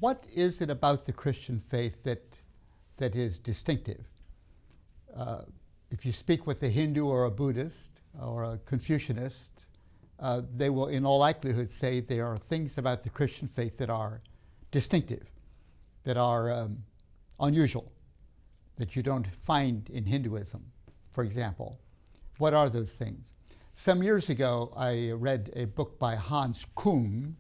what is it about the Christian faith that is distinctive? If you speak with a Hindu or a Buddhist or a Confucianist, they will in all likelihood say there are things about the Christian faith that are distinctive, that are unusual, that you don't find in Hinduism, for example. What are those things? Some years ago, I read a book by Hans Küng,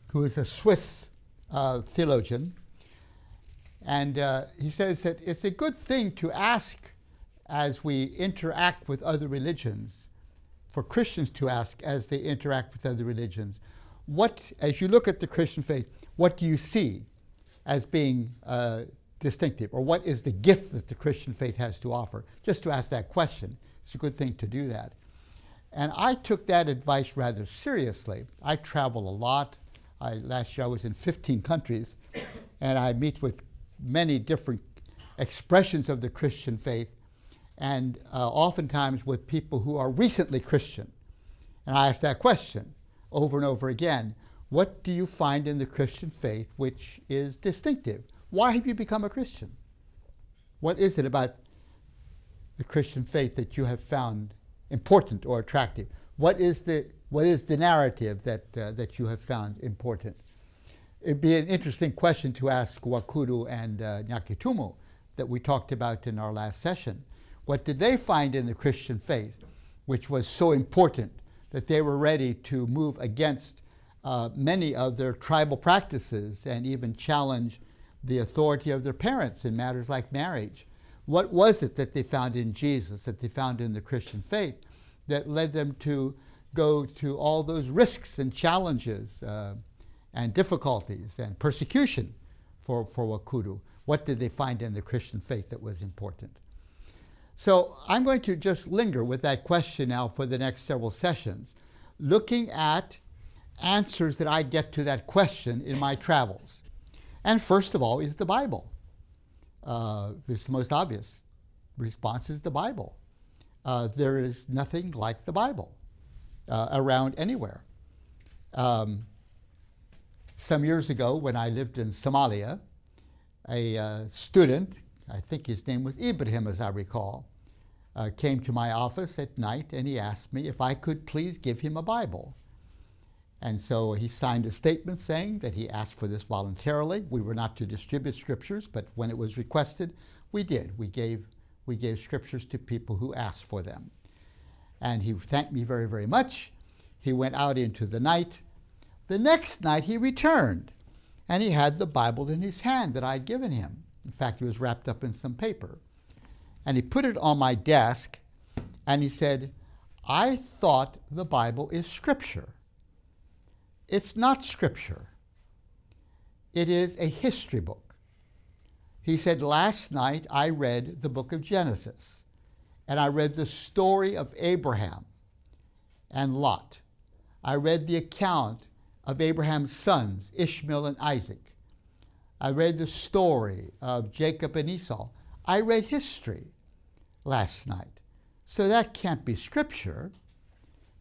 who is a Swiss theologian. And he says that it's a good thing to ask as we interact with other religions, for Christians to ask as they interact with other religions, as you look at the Christian faith, what do you see as being distinctive? Or what is the gift that the Christian faith has to offer? Just to ask that question. It's a good thing to do that. And I took that advice rather seriously. I travel a lot. Last year I was in 15 countries, and I meet with many different expressions of the Christian faith, and oftentimes with people who are recently Christian. And I ask that question over and over again. What do you find in the Christian faith which is distinctive? Why have you become a Christian? What is it about the Christian faith that you have found important or attractive? What is the narrative that you have found important? It'd be an interesting question to ask Wakuru and Nyakitumu that we talked about in our last session. What did they find in the Christian faith which was so important that they were ready to move against many of their tribal practices and even challenge the authority of their parents in matters like marriage? What was it that they found in Jesus, that they found in the Christian faith, that led them to go to all those risks and challenges and difficulties and persecution for Wakuru? What did they find in the Christian faith that was important? So I'm going to just linger with that question now for the next several sessions, looking at answers that I get to that question in my travels. And first of all is the Bible. It's the most obvious response is the Bible. There is nothing like the Bible around anywhere. Some years ago, when I lived in Somalia, a student, I think his name was Ibrahim as I recall, came to my office at night and he asked me if I could please give him a Bible. And so he signed a statement saying that he asked for this voluntarily. We were not to distribute scriptures, but when it was requested, we did. We gave scriptures to people who asked for them. And he thanked me very, very much. He went out into the night. The next night he returned, and he had the Bible in his hand that I had given him. In fact, it was wrapped up in some paper. And he put it on my desk, and he said, "I thought the Bible is Scripture." It's not Scripture. It is a history book. He said, "Last night I read the book of Genesis, and I read the story of Abraham and Lot. I read the account of Abraham's sons, Ishmael and Isaac. I read the story of Jacob and Esau. I read history last night. So that can't be Scripture.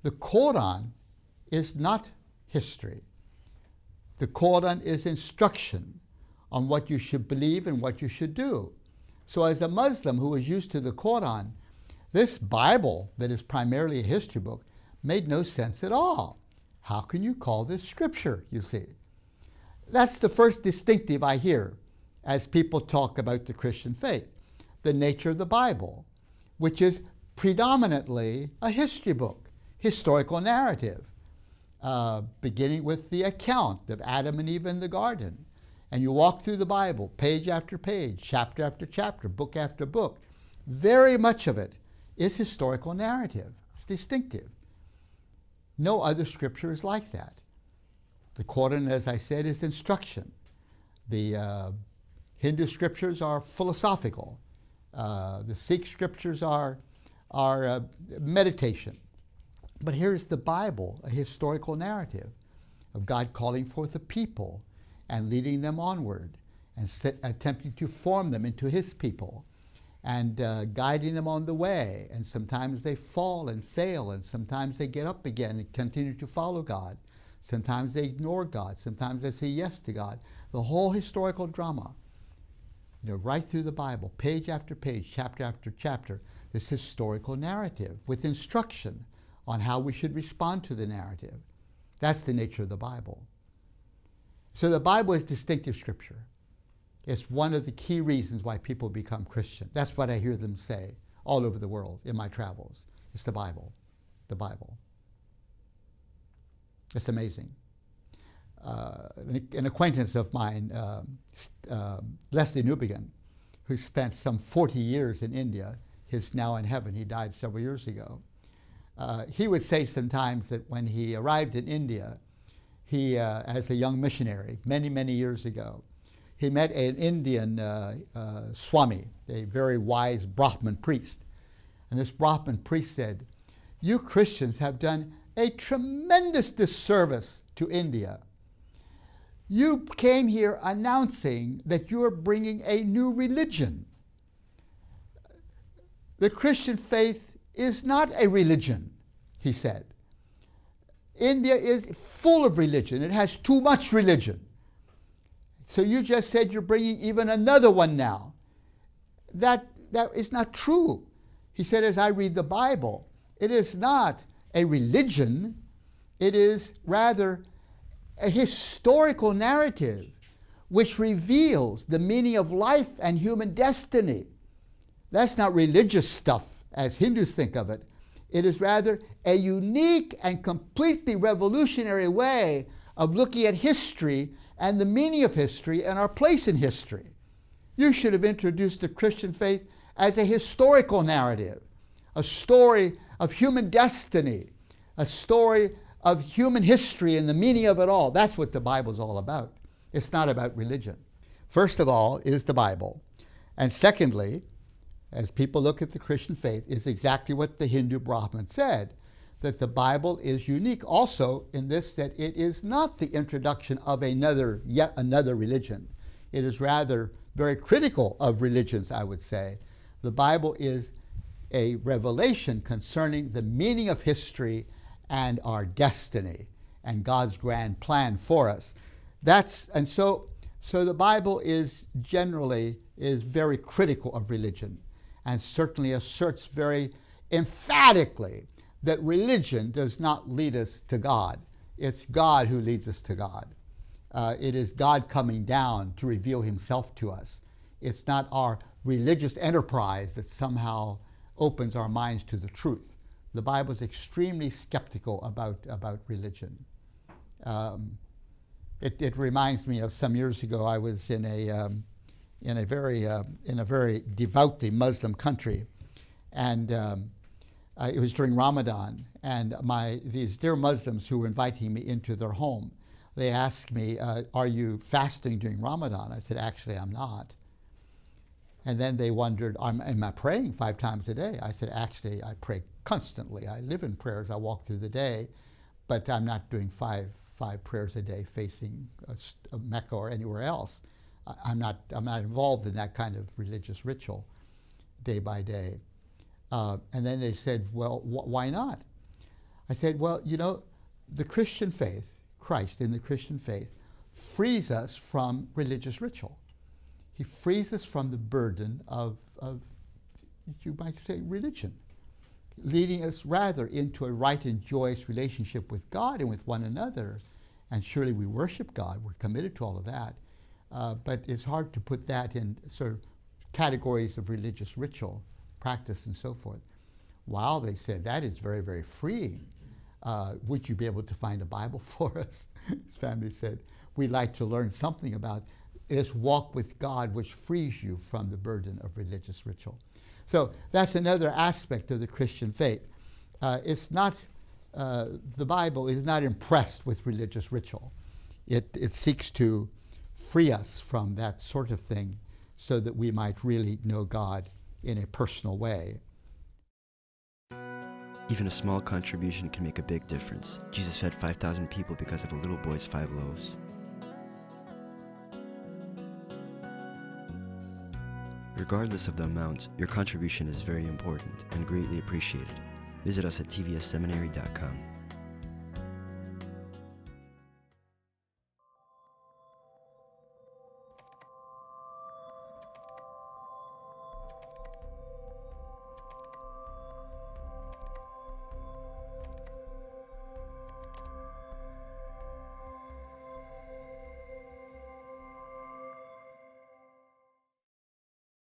The Quran is not history. The Quran is instruction on what you should believe and what you should do." So as a Muslim who was used to the Quran, this Bible that is primarily a history book made no sense at all. How can you call this Scripture, you see? That's the first distinctive I hear as people talk about the Christian faith, the nature of the Bible, which is predominantly a history book, historical narrative, beginning with the account of Adam and Eve in the garden. And you walk through the Bible, page after page, chapter after chapter, book after book. Very much of it is historical narrative. It's distinctive. No other scripture is like that. The Quran, as I said, is instruction. The Hindu scriptures are philosophical. The Sikh scriptures are meditation. But here's the Bible, a historical narrative of God calling forth a people and leading them onward and attempting to form them into his people and guiding them on the way. And sometimes they fall and fail, and sometimes they get up again and continue to follow God. Sometimes they ignore God. Sometimes they say yes to God. The whole historical drama, right through the Bible, page after page, chapter after chapter, this historical narrative with instruction on how we should respond to the narrative. That's the nature of the Bible. So the Bible is distinctive scripture. It's one of the key reasons why people become Christian. That's what I hear them say all over the world in my travels. It's the Bible. The Bible. It's amazing. An acquaintance of mine, Leslie Newbegin, who spent some 40 years in India, he's now in heaven. He died several years ago. He would say sometimes that when he arrived in India, he, as a young missionary, many, many years ago, he met an Indian Swami, a very wise Brahmin priest. And this Brahmin priest said, "You Christians have done a tremendous disservice to India. You came here announcing that you are bringing a new religion. The Christian faith is not a religion," he said. "India is full of religion. It has too much religion. So you just said you're bringing even another one now. That is not true." He said, "As I read the Bible, it is not a religion. It is rather a historical narrative which reveals the meaning of life and human destiny. That's not religious stuff as Hindus think of it. It is rather a unique and completely revolutionary way of looking at history and the meaning of history and our place in history. You should have introduced the Christian faith as a historical narrative, a story of human destiny, a story of human history and the meaning of it all. That's what the Bible's all about. It's not about religion. First of all is the Bible. And secondly, as people look at the Christian faith, is exactly what the Hindu Brahmin said, that the Bible is unique also in this, that it is not the introduction of yet another religion. It is rather very critical of religions, I would say. The Bible is a revelation concerning the meaning of history and our destiny and God's grand plan for us. So the Bible is generally very critical of religion, and certainly asserts very emphatically that religion does not lead us to God. It's God who leads us to God. It is God coming down to reveal himself to us. It's not our religious enterprise that somehow opens our minds to the truth. The Bible is extremely skeptical about religion. It reminds me of some years ago. I was in a very devoutly Muslim country, and it was during Ramadan. And these dear Muslims who were inviting me into their home, they asked me, "Are you fasting during Ramadan?" I said, "Actually, I'm not." And then they wondered, am I praying 5 times a day? I said, "Actually, I pray constantly. I live in prayer as I walk through the day, but I'm not doing five prayers a day facing Mecca or anywhere else. I'm not involved in that kind of religious ritual day by day." And then they said, "Well, why not?" I said, "Well, the Christian faith, Christ in the Christian faith, frees us from religious ritual. He frees us from the burden of you might say, religion, leading us rather into a right and joyous relationship with God and with one another. And surely we worship God. We're committed to all of that. But it's hard to put that in sort of categories of religious ritual, practice, and so forth." "Wow," they said, "that is very, very freeing. Would you be able to find a Bible for us?" His family said, "We'd like to learn something about this walk with God which frees you from the burden of religious ritual." So that's another aspect of the Christian faith. The Bible is not impressed with religious ritual. It seeks to free us from that sort of thing so that we might really know God in a personal way. Even a small contribution can make a big difference. Jesus fed 5,000 people because of a little boy's 5 loaves. Regardless of the amount, your contribution is very important and greatly appreciated. Visit us at tvsseminary.com.